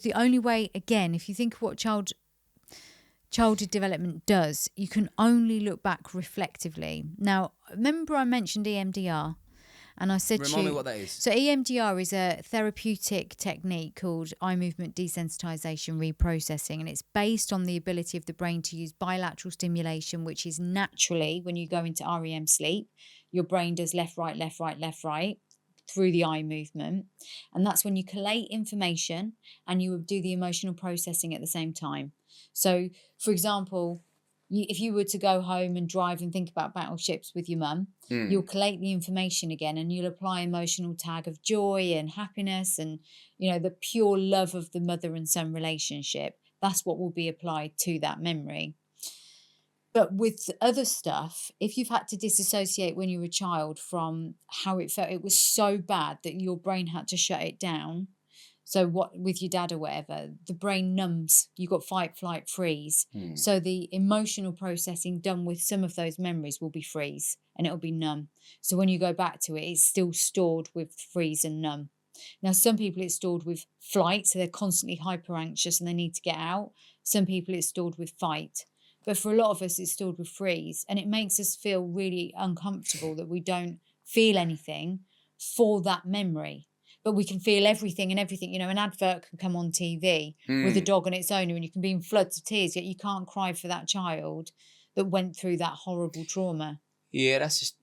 the only way, again, if you think of what childhood development does, you can only look back reflectively. Now, remember I mentioned EMDR? And I said Remind me what that is. So EMDR is a therapeutic technique called eye movement desensitization reprocessing, and it's based on the ability of the brain to use bilateral stimulation, which is naturally, when you go into REM sleep, your brain does left, right, left, right, left, right through the eye movement. And that's when you collate information and you do the emotional processing at the same time. So, for example, if you were to go home and drive and think about battleships with your mum, you'll collate the information again and you'll apply emotional tag of joy and happiness and, you know, the pure love of the mother and son relationship. That's what will be applied to that memory. But with other stuff, if you've had to disassociate when you were a child from how it felt, it was so bad that your brain had to shut it down. So what with your dad or whatever, the brain numbs, you've got fight, flight, freeze. So the emotional processing done with some of those memories will be freeze and it'll be numb. So when you go back to it, it's still stored with freeze and numb. Now, some people it's stored with flight, so they're constantly hyper anxious and they need to get out. Some people it's stored with fight. But for a lot of us, it's stored with freeze. And it makes us feel really uncomfortable that we don't feel anything for that memory. But we can feel everything and everything. You know, an advert can come on TV with a dog and its owner and you can be in floods of tears, yet you can't cry for that child that went through that horrible trauma. Yeah, that's just...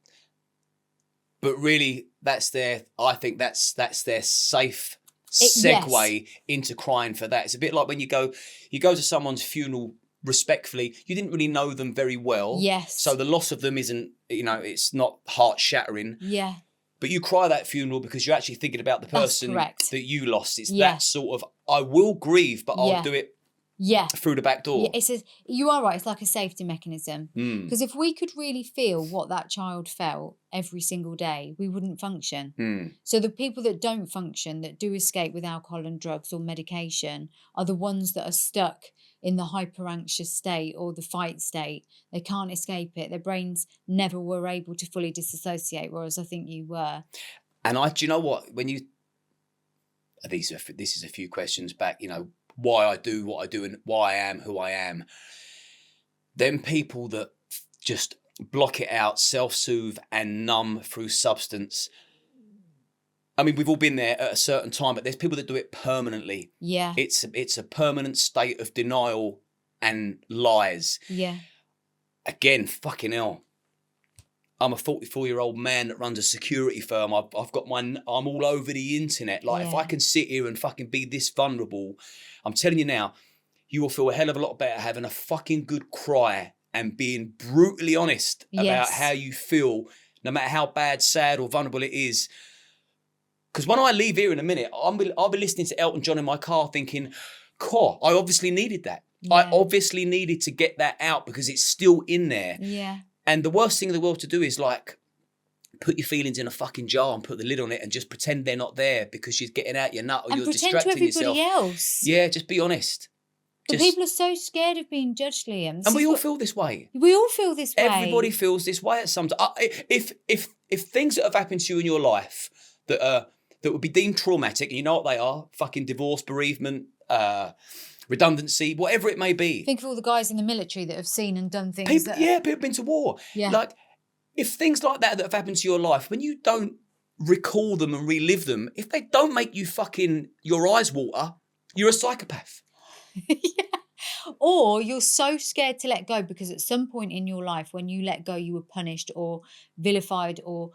But really, I think that's their safe segue into crying for that. It's a bit like when you go to someone's funeral respectfully, you didn't really know them very well. Yes. So the loss of them isn't, you know, it's not heart shattering. Yeah. But you cry that funeral because you're actually thinking about the person that you lost. It's that sort of, I will grieve, but I'll do it through the back door. Yeah, you are right. It's like a safety mechanism. Because if we could really feel what that child felt every single day, we wouldn't function. So the people that don't function, that do escape with alcohol and drugs or medication, are the ones that are stuck in the hyper anxious state or the fight state. They can't escape it. Their brains never were able to fully disassociate, whereas I think you were. And do you know what? When you, this is a few questions back, you know, why I do what I do and why I am who I am. Them people that just block it out, self-soothe and numb through substance. I mean, we've all been there at a certain time, but there's people that do it permanently. Yeah. It's a permanent state of denial and lies. Yeah. Again, fucking hell. I'm a 44-year-old man that runs a security firm. I'm all over the internet. Like, if I can sit here and fucking be this vulnerable, I'm telling you now, you will feel a hell of a lot better having a fucking good cry and being brutally honest about how you feel, no matter how bad, sad or vulnerable it is. Because when I leave here in a minute, I'll be listening to Elton John in my car thinking, cool, I obviously needed that. Yeah. I obviously needed to get that out because it's still in there. Yeah. And the worst thing in the world to do is like put your feelings in a fucking jar and put the lid on it and just pretend they're not there because she's getting out your nut or you're distracting yourself. And pretend to everybody else. Yeah, just be honest. But people are so scared of being judged, Liam. And we all feel this way. We all feel this way. Everybody feels this way at some time. If things that have happened to you in your life that would be deemed traumatic, and you know what they are, fucking divorce, bereavement, redundancy, whatever it may be. Think of all the guys in the military that have seen and done things. People have been to war. Yeah. Like, if things like that have happened to your life, when you don't recall them and relive them, if they don't make you fucking, your eyes water, you're a psychopath. Yeah. Or you're so scared to let go because at some point in your life, when you let go, you were punished or vilified or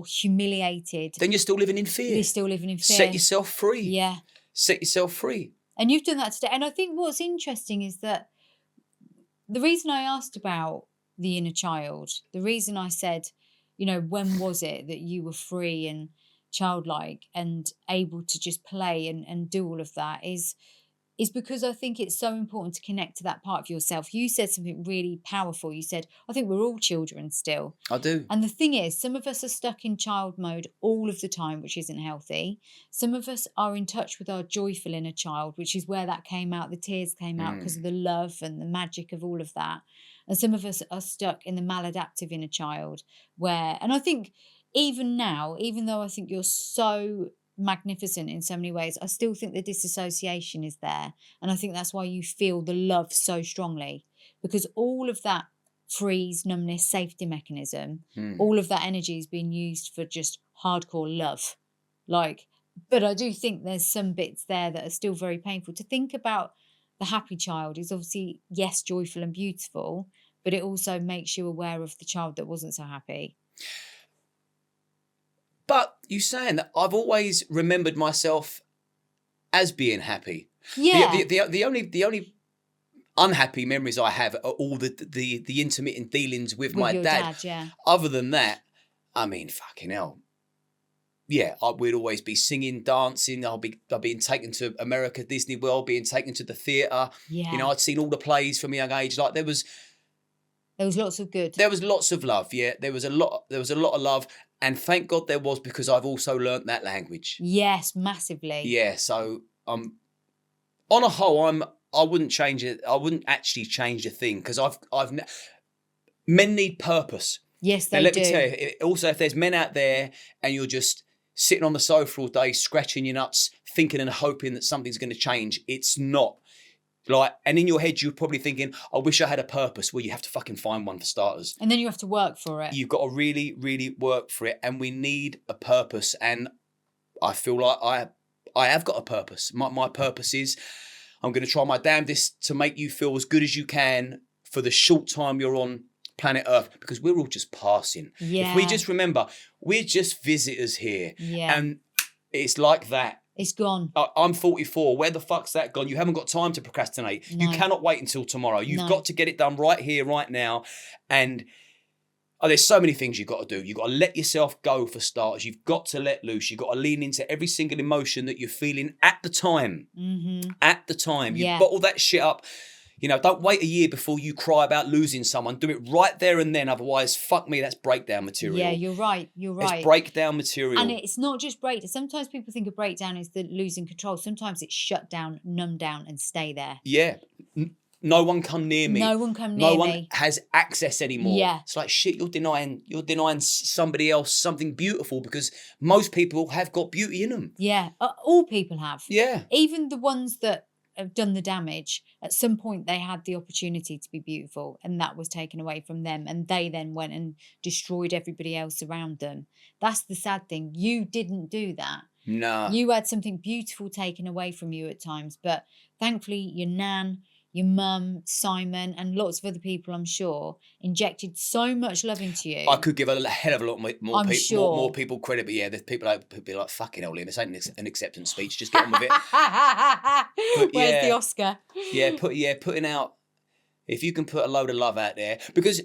humiliated. Then you're still living in fear. You're still living in fear. Set yourself free. Yeah. Set yourself free. And you've done that today. And I think what's interesting is that the reason I asked about the inner child, the reason I said, you know, when was it that you were free and childlike and able to just play and do all of that is because I think it's so important to connect to that part of yourself. You said something really powerful. You said, I think we're all children still. I do. And the thing is, some of us are stuck in child mode all of the time, which isn't healthy. Some of us are in touch with our joyful inner child, which is where that came out. The tears came out because of the love and the magic of all of that. And some of us are stuck in the maladaptive inner child and I think even now, even though I think you're so magnificent in so many ways, I still think the disassociation is there. And I think that's why you feel the love so strongly, because all of that freeze, numbness, safety mechanism, all of that energy is being used for just hardcore love. Like, but I do think there's some bits there that are still very painful. To think about the happy child is obviously, yes, joyful and beautiful, but it also makes you aware of the child that wasn't so happy. But you saying that, I've always remembered myself as being happy. Yeah. The only unhappy memories I have are all the intermittent dealings with my your dad. Yeah. Other than that, I mean, fucking hell. Yeah, we'd always be singing, dancing. I'll be being taken to America, Disney World, being taken to the theatre. Yeah. You know, I'd seen all the plays from a young age. Like there was lots of good. There was lots of love. Yeah, there was a lot of love, and thank God there was, because I've also learnt that language. Yes, massively. Yeah, so on a whole, I wouldn't change it. I wouldn't actually change a thing, because men need purpose. Yes, they do. Let me tell you. Also, if there's men out there and you're just sitting on the sofa all day, scratching your nuts, thinking and hoping that something's going to change, it's not. Like, and in your head, you're probably thinking, I wish I had a purpose. Well, you have to fucking find one for starters. And then you have to work for it. You've got to really, really work for it. And we need a purpose. And I feel like I have got a purpose. My purpose is, I'm going to try my damnedest to make you feel as good as you can for the short time you're on planet Earth, because we're all just passing. Yeah. If we just remember, we're just visitors here. Yeah. And it's like that. It's gone. I'm 44. Where the fuck's that gone? You haven't got time to procrastinate. No. You cannot wait until tomorrow. You've got to get it done right here, right now. And there's so many things you've got to do. You've got to let yourself go for starters. You've got to let loose. You've got to lean into every single emotion that you're feeling at the time. Mm-hmm. At the time. You bottle that shit up. You know, don't wait a year before you cry about losing someone. Do it right there and then. Otherwise, fuck me, that's breakdown material. Yeah, you're right. It's breakdown material. And it's not just breakdown. Sometimes people think a breakdown is the losing control. Sometimes it's shut down, numb down, and stay there. Yeah. No one come near me. No one come near me. No one has access anymore. Yeah. It's like, shit, you're denying somebody else something beautiful, because most people have got beauty in them. Yeah. All people have. Yeah. Even the ones that have done the damage, at some point they had the opportunity to be beautiful, and that was taken away from them, and they then went and destroyed everybody else around them. That's the sad thing. You didn't do that. No. You had something beautiful taken away from you at times, but thankfully your nan, your mum, Simon, and lots of other people, I'm sure, injected so much love into you. I could give a hell of a lot more people credit, but yeah, there's people like fucking hell, Liam, this ain't an acceptance speech. Just get on with it. But where's the Oscar? Putting out. If you can put a load of love out there, because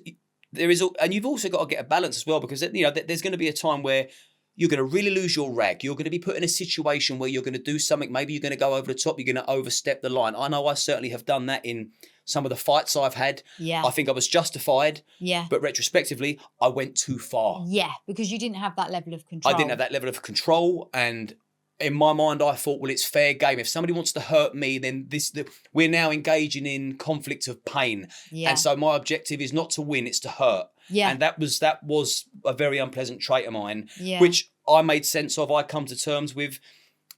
there is, and you've also got to get a balance as well, because there's going to be a time where you're going to really lose your rag. You're going to be put in a situation where you're going to do something. Maybe you're going to go over the top. You're going to overstep the line. I know I certainly have done that in some of the fights I've had. Yeah. I think I was justified. Yeah. But retrospectively, I went too far. Yeah, because you didn't have that level of control. I didn't have that level of control. And in my mind, I thought, well, it's fair game. If somebody wants to hurt me, then we're now engaging in conflict of pain. Yeah. And so my objective is not to win, it's to hurt. Yeah. And that was a very unpleasant trait of mine, yeah. which I made sense of. I come to terms with.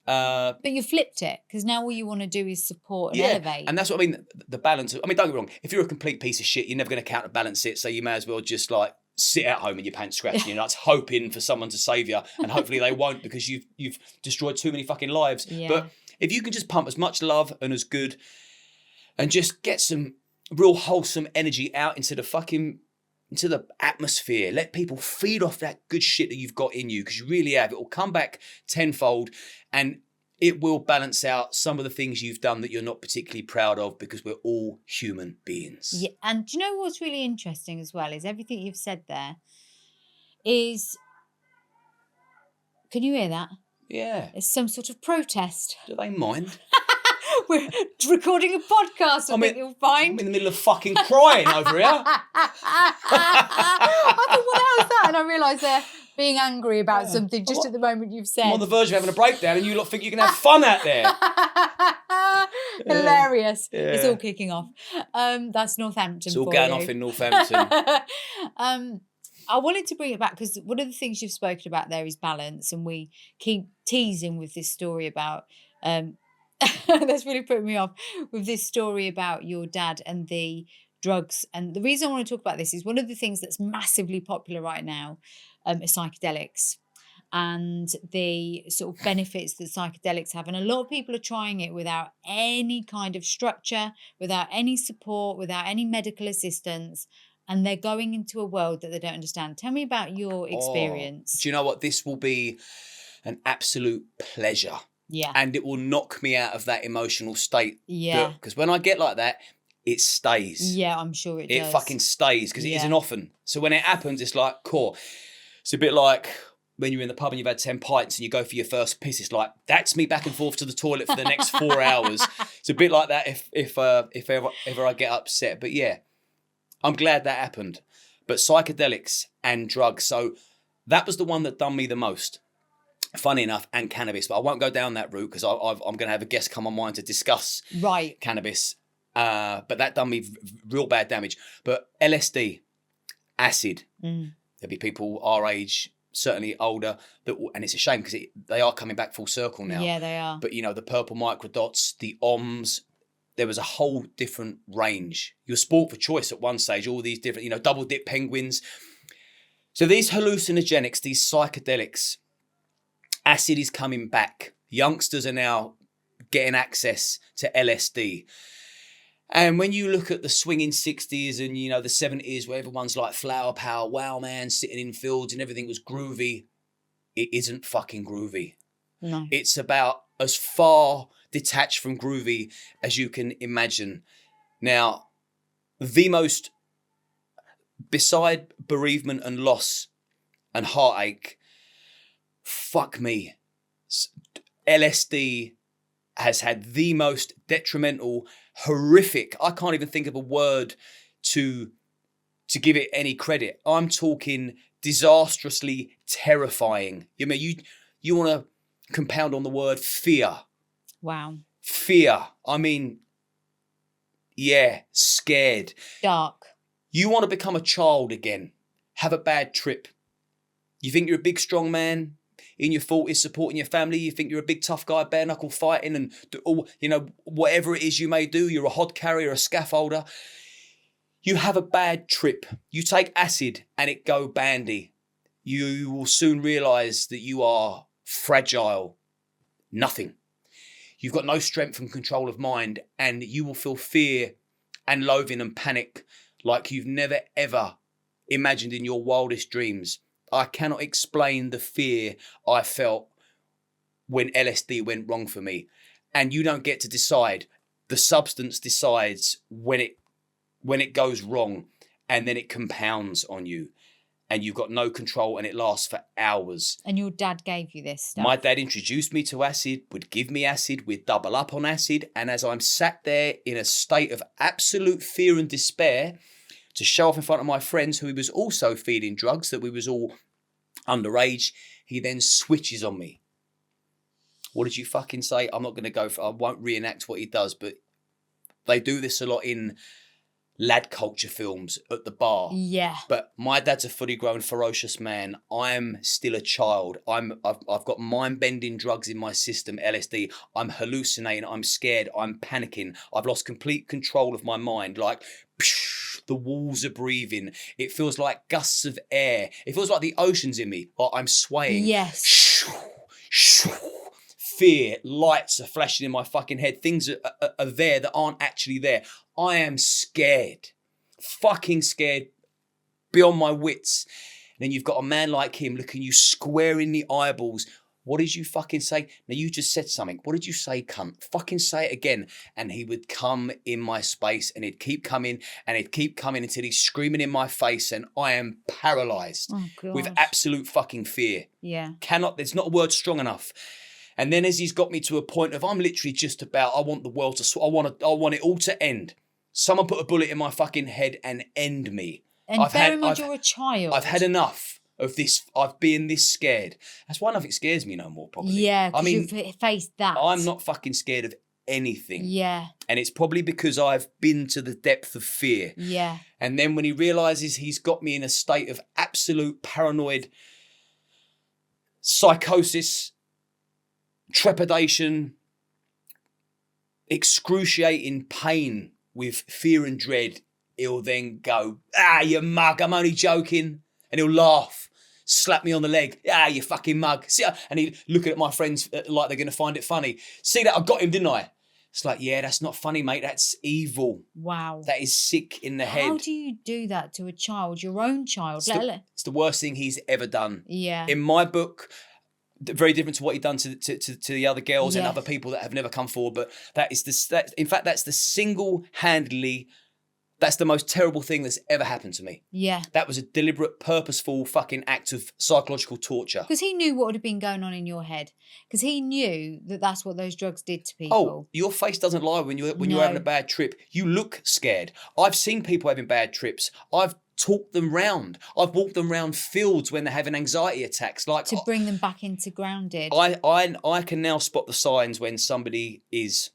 But you flipped it, because now all you want to do is support and elevate. And that's what I mean. The balance. I mean, don't get me wrong. If you're a complete piece of shit, you're never going to counterbalance it. So you may as well just like sit at home in your pants scratching your nuts, hoping for someone to save you, and hopefully they won't, because you've destroyed too many fucking lives. Yeah. But if you can just pump as much love and as good, and just get some real wholesome energy out into the atmosphere, let people feed off that good shit that you've got in you, because you really have. It will come back tenfold, and it will balance out some of the things you've done that you're not particularly proud of, because we're all human beings. Yeah, and do you know what's really interesting as well is everything you've said there is... Can you hear that? Yeah. It's some sort of protest. Do they mind? We're recording a podcast, I think you'll find. I'm in the middle of fucking crying over here. I thought, what the hell is that? And I realised they're being angry about something just at the moment you've said. I'm on the verge of having a breakdown, and you lot think you can have fun out there. Hilarious. Yeah. It's all kicking off. That's Northampton. It's all going off in Northampton. I wanted to bring it back because one of the things you've spoken about there is balance, and we keep teasing with this story about that's really putting me off with this story about your dad and the drugs. And the reason I want to talk about this is one of the things that's massively popular right now is psychedelics and the sort of benefits that psychedelics have. And a lot of people are trying it without any kind of structure, without any support, without any medical assistance. And they're going into a world that they don't understand. Tell me about your experience. Do you know what? This will be an absolute pleasure. Yeah. And it will knock me out of that emotional state. Yeah. Because when I get like that, it stays. Yeah, I'm sure it does. It fucking stays because it isn't often. So when it happens, it's like, cool. It's a bit like when you're in the pub and you've had 10 pints and you go for your first piss. It's like, that's me back and forth to the toilet for the next 4 hours. It's a bit like that if ever I get upset. But yeah, I'm glad that happened. But psychedelics and drugs. So that was the one that done me the most. Funny enough, and cannabis, but I won't go down that route because I'm going to have a guest come on mine to discuss cannabis. But that done me real bad damage. But LSD, acid, there'll be people our age, certainly older, and it's a shame because they are coming back full circle now. Yeah, they are. But, you know, the purple microdots, the OMS, there was a whole different range. Your sport for choice at one stage, all these different, you know, double dip penguins. So these hallucinogenics, these psychedelics, acid is coming back. Youngsters are now getting access to LSD. And when you look at the swinging 60s and, you know, the 70s where everyone's like flower power, wow, man, sitting in fields and everything was groovy, it isn't fucking groovy. No. It's about as far detached from groovy as you can imagine. Now, the most, beside bereavement and loss and heartache, fuck me, LSD has had the most detrimental, horrific, I can't even think of a word to give it any credit. I'm talking disastrously terrifying. You mean you want to compound on the word fear. Wow. Fear. I mean, yeah, scared. Dark. You want to become a child again. Have a bad trip. You think you're a big, strong man in your 40s supporting your family. You think you're a big, tough guy, bare knuckle fighting and, you know, whatever it is you may do. You're a hod carrier, a scaffolder. You have a bad trip. You take acid and it go bandy. You will soon realise that you are fragile. Nothing. You've got no strength and control of mind, and you will feel fear and loathing and panic like you've never, ever imagined in your wildest dreams. I cannot explain the fear I felt when LSD went wrong for me. And you don't get to decide. The substance decides when it goes wrong, and then it compounds on you. And you've got no control, and it lasts for hours. And your dad gave you this stuff? My dad introduced me to acid, would give me acid, we'd double up on acid. And as I'm sat there in a state of absolute fear and despair, to show off in front of my friends who he was also feeding drugs, that we was all underage, he then switches on me. What did you fucking say? I'm not going to go for, I won't reenact what he does, but they do this a lot in lad culture films at the bar. Yeah. But my dad's a fully grown, ferocious man. I'm still a child. I've got mind-bending drugs in my system, LSD. I'm hallucinating. I'm scared. I'm panicking. I've lost complete control of my mind. Like, the walls are breathing. It feels like gusts of air. It feels like the ocean's in me. Or I'm swaying. Yes. Fear, lights are flashing in my fucking head. Things are there that aren't actually there. I am scared. Fucking scared beyond my wits. And then you've got a man like him looking you square in the eyeballs. What did you fucking say? Now, you just said something. What did you say, cunt? Fucking say it again. And he would come in my space, and he'd keep coming, and he'd keep coming until he's screaming in my face, and I am paralysed with absolute fucking fear. Yeah. There's not a word strong enough. And then as he's got me to a point of, I'm literally just about, I want the world to, I want it all to end. Someone put a bullet in my fucking head and end me. And bear in mind, you're a child. I've had enough of this. I've been this scared. That's why nothing scares me no more, probably. Yeah, because you've faced that. I'm not fucking scared of anything. Yeah. And it's probably because I've been to the depth of fear. Yeah. And then when he realizes he's got me in a state of absolute paranoid psychosis, trepidation, excruciating pain with fear and dread, he'll then go, you mug, I'm only joking. And he'll laugh, slap me on the leg. You fucking mug. See, and he's looking at my friends like they're going to find it funny. See that? I got him, didn't I? It's like, yeah, that's not funny, mate. That's evil. Wow. That is sick in the head. How do you do that to a child, your own child? It's the worst thing he's ever done. Yeah. In my book, very different to what he'd done to the other girls and Yes. other people that have never come forward. But that's the single-handedly, that's the most terrible thing that's ever happened to me. Yeah. That was a deliberate, purposeful fucking act of psychological torture. Because he knew what would have been going on in your head. Because he knew that that's what those drugs did to people. Oh, your face doesn't lie when you're having a bad trip. You look scared. I've seen people having bad trips. I've talked them round. I've walked them round fields when they're having anxiety attacks. Like to bring them back into grounded. I can now spot the signs when somebody is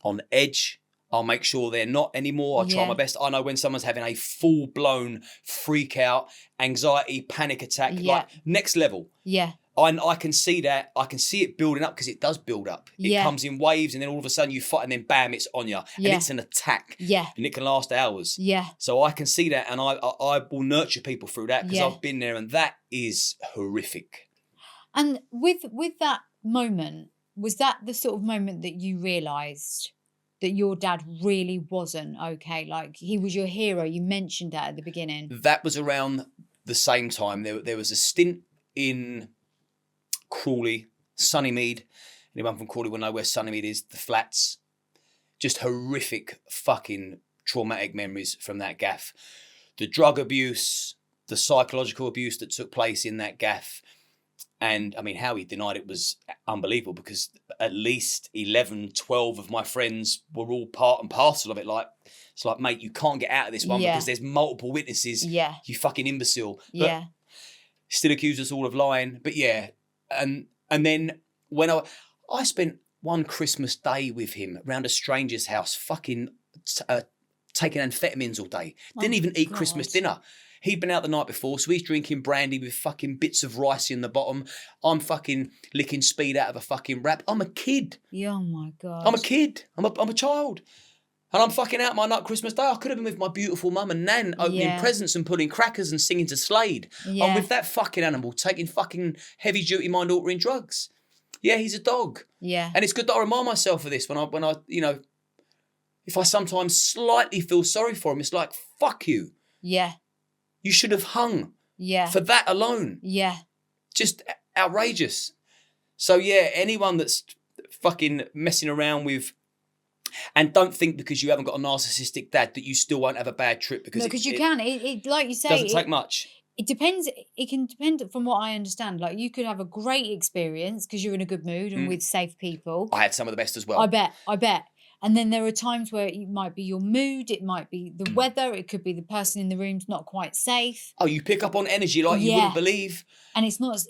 on edge. I'll make sure they're not anymore. I'll try my best. I know when someone's having a full-blown freak out, anxiety, panic attack, like next level. Yeah. I can see that. I can see it building up because it does build up. It comes in waves and then all of a sudden you fight and then bam, it's on you. And it's an attack. Yeah. And it can last hours. Yeah. So I can see that and I will nurture people through that because I've been there and that is horrific. And with that moment, was that the sort of moment that you realised that your dad really wasn't okay? Like, he was your hero. You mentioned that at the beginning. That was around the same time. There was a stint in Crawley, Sunnymead. Anyone from Crawley will know where Sunnymead is, the flats. Just horrific fucking traumatic memories from that gaff. The drug abuse, the psychological abuse that took place in that gaff. And I mean, how he denied it was unbelievable because at least 11, 12 of my friends were all part and parcel of it. Like, it's like, mate, you can't get out of this one because there's multiple witnesses. Yeah. You fucking imbecile. But still accused us all of lying. But yeah. And then when I spent one Christmas day with him around a stranger's house, fucking taking amphetamines all day. Didn't even eat Christmas dinner. He'd been out the night before, so he's drinking brandy with fucking bits of rice in the bottom. I'm fucking licking speed out of a fucking wrap. I'm a kid. Yeah, oh my God. I'm a kid. I'm a child. And I'm fucking out my night Christmas day. I could have been with my beautiful mum and nan opening presents and putting crackers and singing to Slade. Yeah. I'm with that fucking animal taking fucking heavy duty mind altering drugs. Yeah, he's a dog. Yeah. And it's good that I remind myself of this when I you know, if I sometimes slightly feel sorry for him, it's like, fuck you. Yeah. You should have hung. Yeah. For that alone. Yeah. Just outrageous. So yeah, anyone that's fucking messing around with, and don't think because you haven't got a narcissistic dad that you still won't have a bad trip because you can. It like you say, doesn't take much. It depends. It can depend from what I understand. Like, you could have a great experience because you're in a good mood and with safe people. I had some of the best as well. I bet. And then there are times where it might be your mood, it might be the weather, it could be the person in the room's not quite safe. Oh, you pick up on energy like you wouldn't believe. And it's not,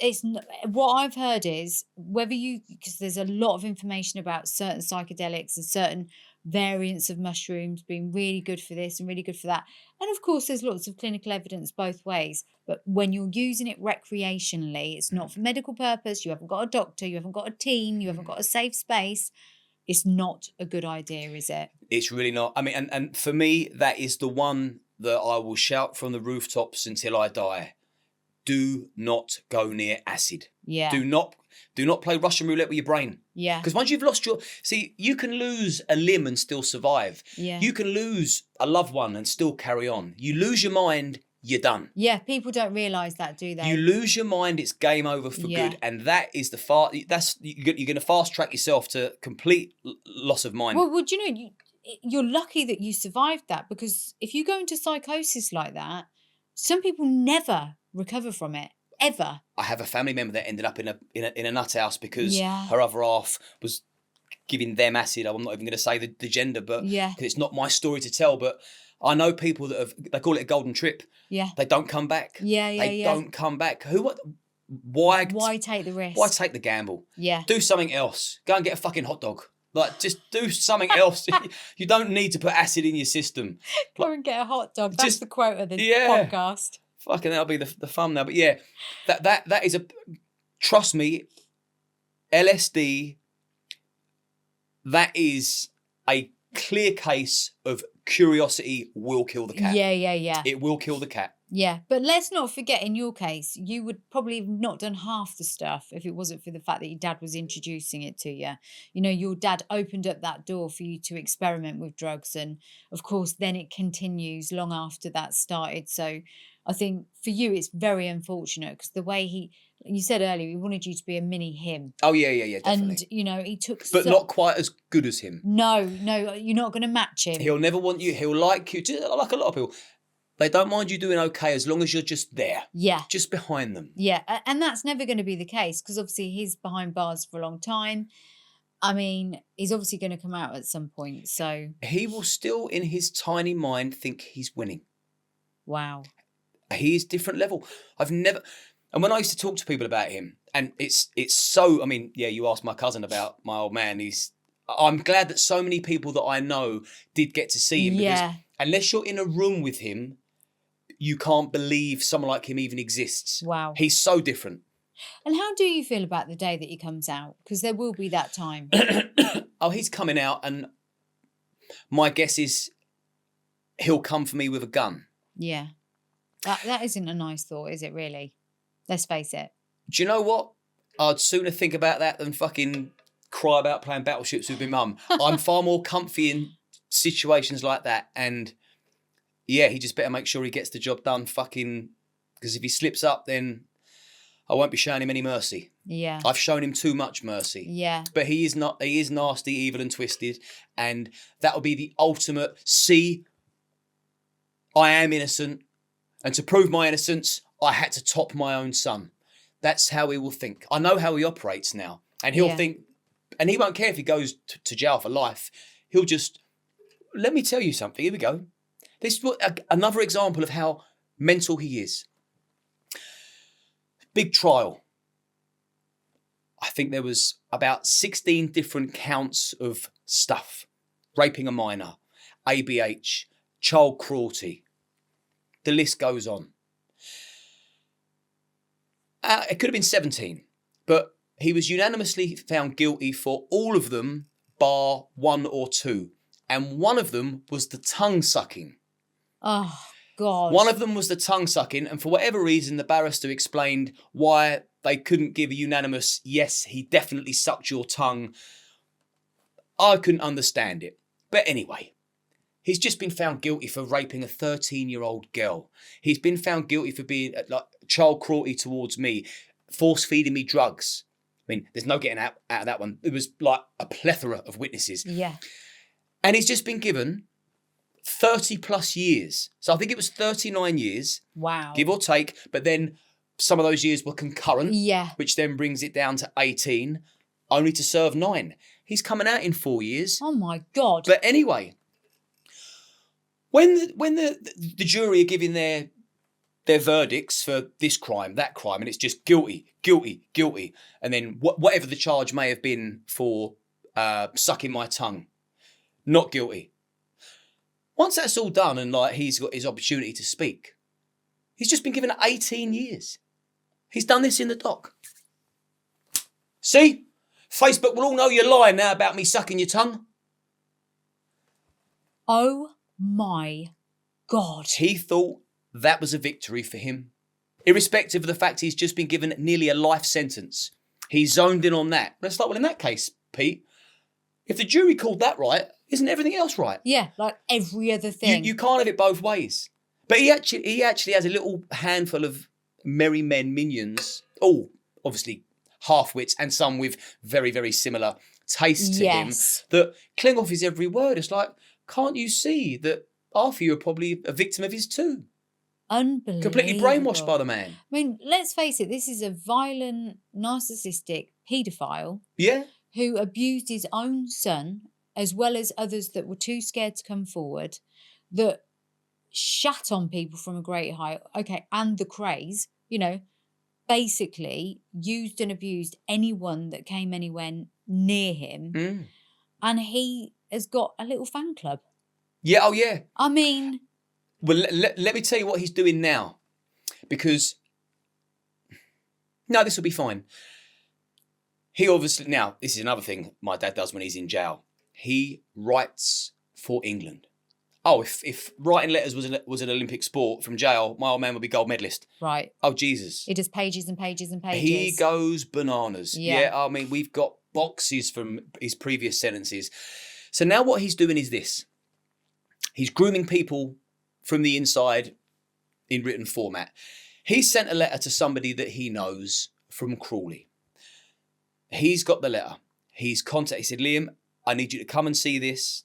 what I've heard is because there's a lot of information about certain psychedelics and certain variants of mushrooms being really good for this and really good for that. And of course, there's lots of clinical evidence both ways. But when you're using it recreationally, it's not for medical purpose, you haven't got a doctor, you haven't got a team, you haven't got a safe space. It's not a good idea, is it? It's really not. I mean, and for me, that is the one that I will shout from the rooftops until I die. Do not go near acid. Yeah. Do not play Russian roulette with your brain. Yeah. Because once you've lost you can lose a limb and still survive. Yeah. You can lose a loved one and still carry on. You lose your mind, you're done. Yeah, people don't realise that, do they? You lose your mind, it's game over for good. And that is you're going to fast track yourself to complete loss of mind. Well, do you know, you're lucky that you survived that, because if you go into psychosis like that, some people never recover from it, ever. I have a family member that ended up in a nut house because her other half was giving them acid. I'm not even going to say the gender, but because it's not my story to tell, but I know people that they call it a golden trip. Yeah. They don't come back. They don't come back. Why take the risk? Why take the gamble? Yeah. Do something else. Go and get a fucking hot dog. Like, just do something else. You don't need to put acid in your system. Go and get a hot dog. That's the quote of this podcast. Fucking that'll be the thumbnail. But yeah, that is trust me, LSD, that is a clear case of curiosity will kill the cat. Yeah. It will kill the cat. Yeah, but let's not forget, in your case, you would probably have not done half the stuff if it wasn't for the fact that your dad was introducing it to you. You know, your dad opened up that door for you to experiment with drugs. And of course, then it continues long after that started. So I think for you, it's very unfortunate because the way you said earlier, he wanted you to be a mini him. Oh, yeah, definitely. And, you know, he took... But not quite as good as him. No, you're not going to match him. He'll never want you. He'll like you, just like a lot of people. They don't mind you doing okay as long as you're just there. Yeah. Just behind them. Yeah. And that's never going to be the case because obviously he's behind bars for a long time. I mean, he's obviously going to come out at some point. So he will still, in his tiny mind, think he's winning. Wow. He is different level. And when I used to talk to people about him, and it's so, I mean, yeah, you asked my cousin about my old man. I'm glad that so many people that I know did get to see him. Yeah. Because unless you're in a room with him, you can't believe someone like him even exists. Wow. He's so different. And how do you feel about the day that he comes out? Because there will be that time. Oh, he's coming out, and my guess is he'll come for me with a gun. Yeah. That isn't a nice thought, is it really? Let's face it. Do you know what? I'd sooner think about that than fucking cry about playing battleships with my mum. I'm far more comfy in situations like that, and yeah, he just better make sure he gets the job done, fucking, because if he slips up, then I won't be showing him any mercy. Yeah. I've shown him too much mercy. Yeah. But he is nasty, evil and twisted, and that'll be the ultimate, see, I am innocent, and to prove my innocence, I had to top my own son. That's how he will think. I know how he operates now, and he'll think, and he won't care if he goes to jail for life. He'll just, let me tell you something, here we go. This is another example of how mental he is. Big trial. I think there was about 16 different counts of stuff. Raping a minor, ABH, child cruelty. The list goes on. It could have been 17, but he was unanimously found guilty for all of them, bar 1 or 2. And one of them was the tongue sucking. Oh, God. One of them was the tongue sucking, and for whatever reason, the barrister explained why they couldn't give a unanimous, yes, he definitely sucked your tongue. I couldn't understand it. But anyway, he's just been found guilty for raping a 13-year-old girl. He's been found guilty for being like child cruelty towards me, force feeding me drugs. I mean, there's no getting out of that one. It was like a plethora of witnesses. Yeah. And he's just been given 30 plus years. So I think it was 39 years. Wow. Give or take. But then some of those years were concurrent. Yeah. Which then brings it down to 18, only to serve 9. He's coming out in 4 years. Oh my God. But anyway, when the jury are giving their verdicts for this crime, that crime, and it's just guilty, guilty, guilty. And then whatever the charge may have been for sucking my tongue, not guilty. Once that's all done and like he's got his opportunity to speak, he's just been given 18 years. He's done this in the dock. See? Facebook will all know you're lying now about me sucking your tongue. Oh my God. He thought that was a victory for him. Irrespective of the fact he's just been given nearly a life sentence. He zoned in on that. But it's like, well, in that case, Pete, if the jury called that right, isn't everything else right? Yeah, like every other thing. You can't have it both ways. But he actually has a little handful of merry men minions, all obviously half-wits and some with very, very similar taste to him, that cling off his every word. It's like, can't you see that half of you are probably a victim of his too? Unbelievable. Completely brainwashed by the man. I mean, let's face it, this is a violent, narcissistic paedophile. Yeah. Who abused his own son, as well as others that were too scared to come forward, that shat on people from a great height. Okay, and the Craze, you know, basically used and abused anyone that came anywhere near him. And he has got a little fan club. Yeah, oh yeah. I mean... Well, let me tell you what he's doing now. Because... No, this will be fine. He obviously... Now, this is another thing my dad does when he's in jail. He writes for England. Oh, if writing letters was an Olympic sport from jail, my old man would be gold medalist. Right. Oh, Jesus. He does pages and pages and pages. He goes bananas. Yeah. I mean, we've got boxes from his previous sentences. So now what he's doing is this. He's grooming people from the inside in written format. He sent a letter to somebody that he knows from Crawley. He's got the letter. He said, Liam, I need you to come and see this.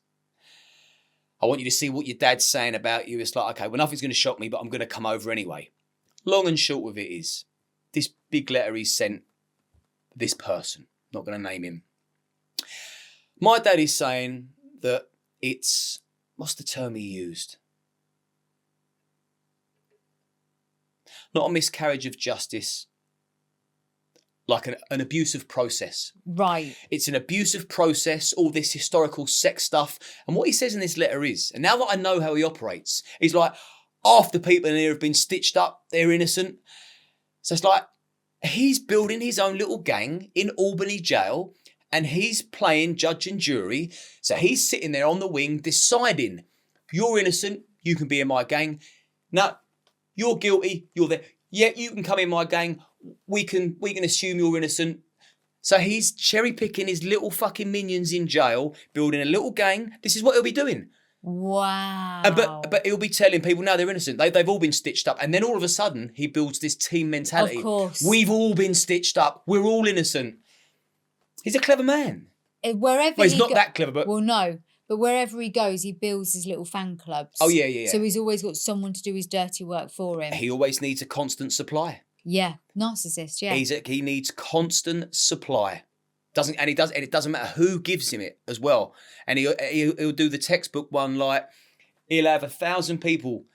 I want you to see what your dad's saying about you. It's like, okay, well, nothing's going to shock me, but I'm going to come over anyway. Long and short of it is, this big letter he sent this person, not going to name him. My dad is saying that it's, what's the term he used? Not a miscarriage of justice, like an abusive process. Right. It's an abusive process, all this historical sex stuff. And what he says in this letter is, and now that I know how he operates, he's like, half the people in here have been stitched up, they're innocent. So it's like, he's building his own little gang in Albany jail, and he's playing judge and jury. So he's sitting there on the wing deciding, you're innocent, you can be in my gang. No, you're guilty, you're there. Yeah, you can come in my gang. We can assume you're innocent. So he's cherry picking his little fucking minions in jail, building a little gang. This is what he'll be doing. Wow. But he'll be telling people, no, they're innocent. They've all been stitched up. And then all of a sudden, he builds this team mentality. Of course. We've all been stitched up. We're all innocent. He's a clever man. He's not that clever, but... Well, no. But wherever he goes, he builds his little fan clubs. Oh, yeah. So he's always got someone to do his dirty work for him. He always needs a constant supply. Yeah, narcissist, yeah. He needs constant supply. It doesn't matter who gives him it as well. And he'll do the textbook one, like, he'll have 1,000 people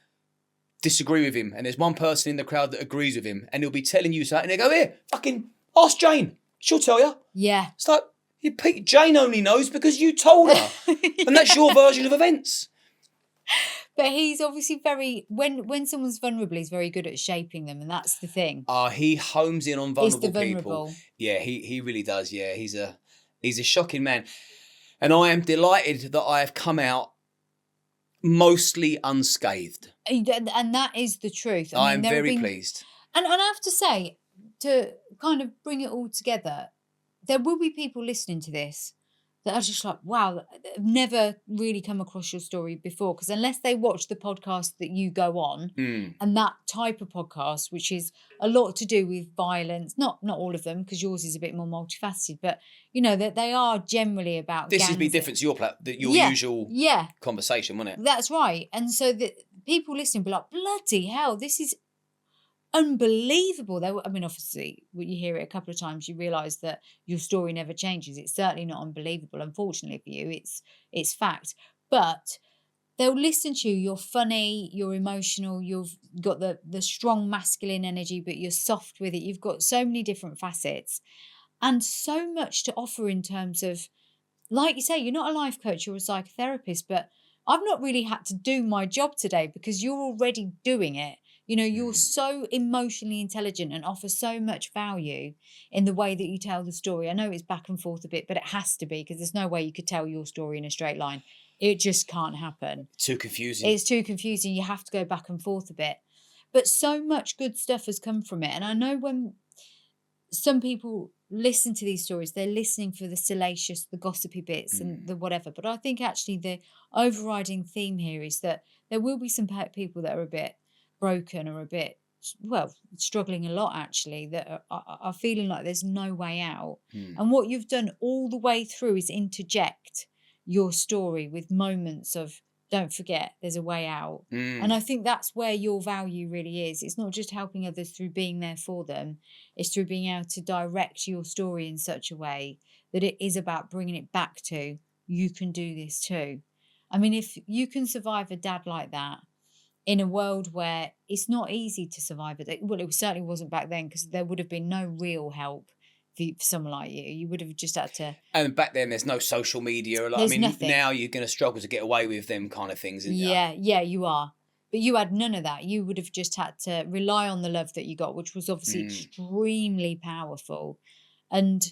disagree with him, and there's one person in the crowd that agrees with him, and he'll be telling you something, and they go, here, fucking ask Jane. She'll tell you. Yeah. It's like, Jane only knows because you told her. And that's your version of events. But he's obviously when someone's vulnerable, he's very good at shaping them, and that's the thing. He homes in on vulnerable vulnerable people. Yeah, he really does. Yeah, he's a shocking man. And I am delighted that I have come out mostly unscathed. And that is the truth. I am very pleased. And I have to say, to kind of bring it all together, there will be people listening to this that are just like, wow, I've never really come across your story before. Because unless they watch the podcast that you go on, and that type of podcast, which is a lot to do with violence, not all of them, because yours is a bit more multifaceted, but you know that they are generally about this gangs. Would be different to your usual conversation, wouldn't it? That's right. And so the people listening be like, bloody hell, this is unbelievable. Obviously, when you hear it a couple of times, you realise that your story never changes. It's certainly not unbelievable. Unfortunately for you, it's fact. But they'll listen to you. You're funny. You're emotional. You've got the strong masculine energy, but you're soft with it. You've got so many different facets, and so much to offer in terms of, like you say, you're not a life coach. You're a psychotherapist, but I've not really had to do my job today because you're already doing it. You know, you're so emotionally intelligent and offer so much value in the way that you tell the story. I know it's back and forth a bit, but it has to be because there's no way you could tell your story in a straight line. It just can't happen. Too confusing. It's too confusing. You have to go back and forth a bit. But so much good stuff has come from it. And I know when some people listen to these stories, they're listening for the salacious, the gossipy bits and the whatever. But I think actually the overriding theme here is that there will be some people that are a bit broken or a bit, struggling a lot actually, that are feeling like there's no way out. And what you've done all the way through is interject your story with moments of, don't forget, there's a way out. And I think that's where your value really is. It's not just helping others through being there for them. It's through being able to direct your story in such a way that it is about bringing it back to, you can do this too. I mean, if you can survive a dad like that, in a world where it's not easy to survive it. Well, it certainly wasn't back then because there would have been no real help for someone like you. You would have just had to. And back then, there's no social media. Like, There's nothing. Now you're going to struggle to get away with them kind of things. Yeah, you are. But you had none of that. You would have just had to rely on the love that you got, which was obviously extremely powerful. And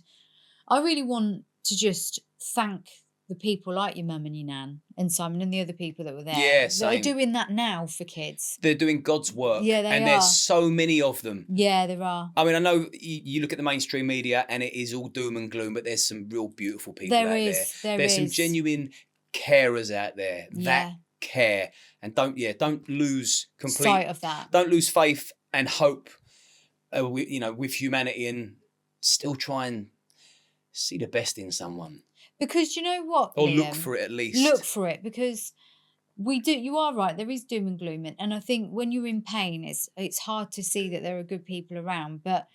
I really want to just thank the people like your mum and your nan and Simon and the other people that were there. Yeah, same. They're doing that now for kids. They're doing God's work. Yeah, they are. And there's so many of them. Yeah, there are. I mean, I know you look at the mainstream media and it is all doom and gloom, but there's some real beautiful people out there. There's some genuine carers out there that care, and don't lose sight of that. Don't lose faith and hope, with humanity, and still try and see the best in someone. Because you know what, or Liam? Look for it at least. Look for it, because we do. You are right. There is doom and gloom, and I think when you're in pain, it's hard to see that there are good people around. But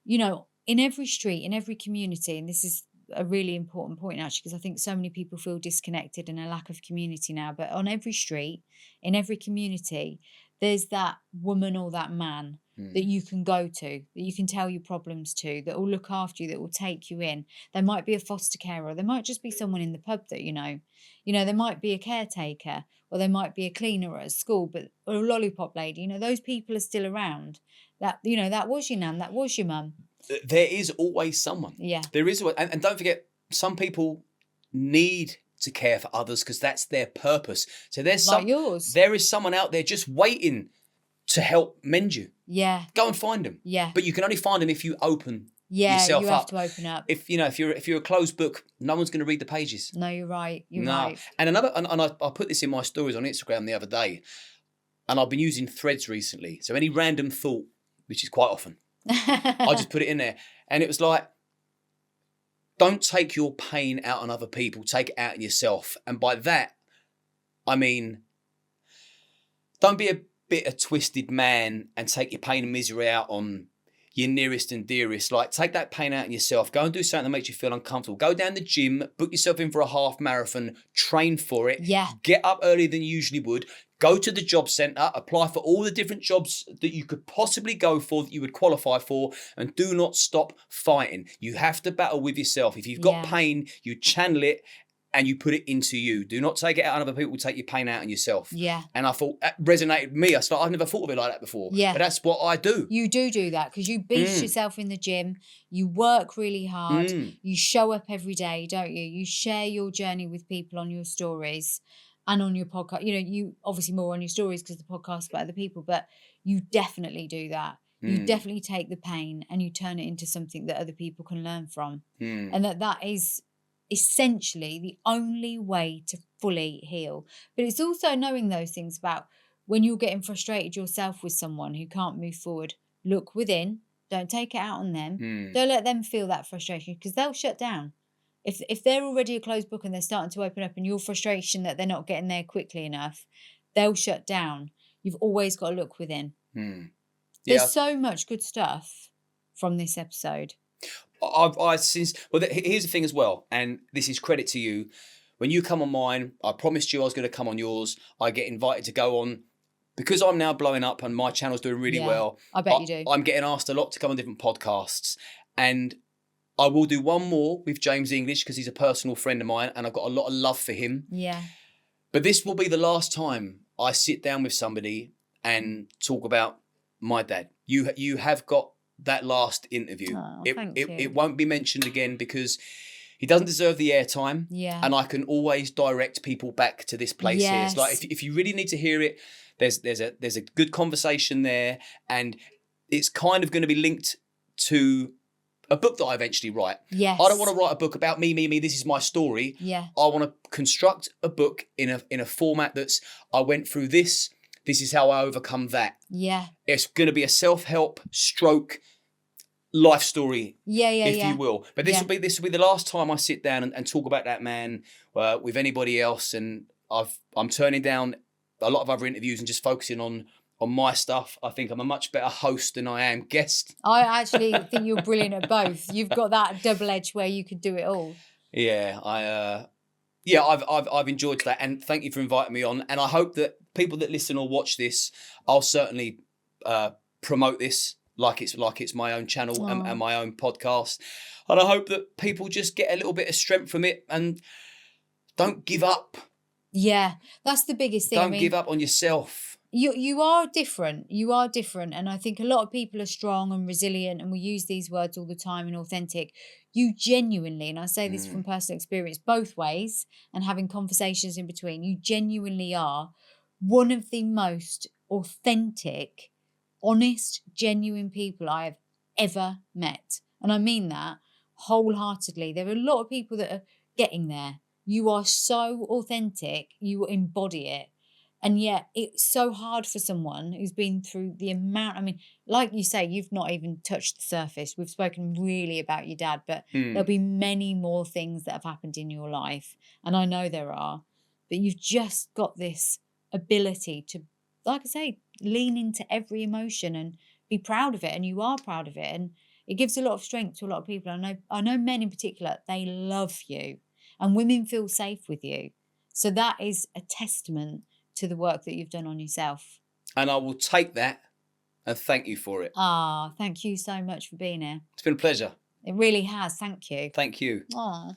in every street, in every community, and this is a really important point actually, because I think so many people feel disconnected and a lack of community now. But on every street, in every community, there's that woman or that man that you can go to, that you can tell your problems to, that will look after you, that will take you in. There might be a foster carer, there might just be someone in the pub that there might be a caretaker, or there might be a cleaner at a school, or a lollipop lady. Those people are still around. That that was your nan, that was your mum. There is always someone. Yeah. There is, and don't forget, some people need to care for others because that's their purpose. So there's yours. There is someone out there just waiting to help mend you. Yeah. Go and find them. Yeah. But you can only find them if you open yourself up. You have to open up. If you're a closed book, no one's going to read the pages. No, you're right. You're right. And I put this in my stories on Instagram the other day, and I've been using threads recently. So any random thought, which is quite often, I just put it in there, and it was like, don't take your pain out on other people, take it out on yourself. And by that, I mean, don't be a bitter, twisted man and take your pain and misery out on your nearest and dearest. Like, take that pain out on yourself. Go and do something that makes you feel uncomfortable. Go down the gym, book yourself in for a half marathon, train for it. Yeah. Get up earlier than you usually would. Go to the job centre, apply for all the different jobs that you could possibly go for, that you would qualify for, and do not stop fighting. You have to battle with yourself. If you've got pain, you channel it and you put it into you. Do not take it out on other people, take your pain out on yourself. Yeah. And I thought that resonated with me. I've never thought of it like that before. Yeah. But that's what I do. You do that because you beast yourself in the gym. You work really hard. You show up every day, don't you? You share your journey with people on your stories. And on your podcast, you obviously more on your stories because the podcast about other people, but you definitely do that. You definitely take the pain and you turn it into something that other people can learn from. And that is essentially the only way to fully heal. But it's also knowing those things about when you're getting frustrated yourself with someone who can't move forward. Look within, don't take it out on them. Don't let them feel that frustration because they'll shut down. If they're already a closed book and they're starting to open up and your frustration that they're not getting there quickly enough, they'll shut down. You've always got to look within. There's so much good stuff from this episode. Here's the thing as well, and this is credit to you. When you come on mine, I promised you I was going to come on yours. I get invited to go on. Because I'm now blowing up and my channel's doing really well. I bet you do. I'm getting asked a lot to come on different podcasts. And I will do one more with James English because he's a personal friend of mine and I've got a lot of love for him. Yeah. But this will be the last time I sit down with somebody and talk about my dad. You have got that last interview. Oh, it won't be mentioned again because he doesn't deserve the airtime. Yeah. And I can always direct people back to this place here. It's like if you really need to hear it, there's a good conversation there, and it's kind of going to be linked to a book that I eventually write. Yes. I don't want to write a book about me. This is my story. Yeah. I want to construct a book in a format that's, I went through this. This is how I overcome that. Yeah. It's going to be a self-help stroke life story. If you will. But this will be the last time I sit down and talk about that man with anybody else. And I'm turning down a lot of other interviews and just focusing on my stuff. I think I'm a much better host than I am guest. I actually think you're brilliant at both. You've got that double edge where you could do it all. Yeah, I've enjoyed that, and thank you for inviting me on. And I hope that people that listen or watch this, I'll certainly promote this like it's my own channel and my own podcast. And I hope that people just get a little bit of strength from it and don't give up. Yeah, that's the biggest thing. Don't give up on yourself. You are different. You are different. And I think a lot of people are strong and resilient, and we use these words all the time, and authentic. You genuinely, and I say this from personal experience, both ways, and having conversations in between, you genuinely are one of the most authentic, honest, genuine people I have ever met. And I mean that wholeheartedly. There are a lot of people that are getting there. You are so authentic, you embody it. And yet it's so hard for someone who's been through the amount. I mean, like you say, you've not even touched the surface. We've spoken really about your dad, but there'll be many more things that have happened in your life. And I know there are. But you've just got this ability to, like I say, lean into every emotion and be proud of it. And you are proud of it. And it gives a lot of strength to a lot of people. I know men in particular, they love you. And women feel safe with you. So that is a testament to the work that you've done on yourself. And I will take that and thank you for it. Thank you so much for being here. It's been a pleasure. It really has. Thank you. Thank you. Aw.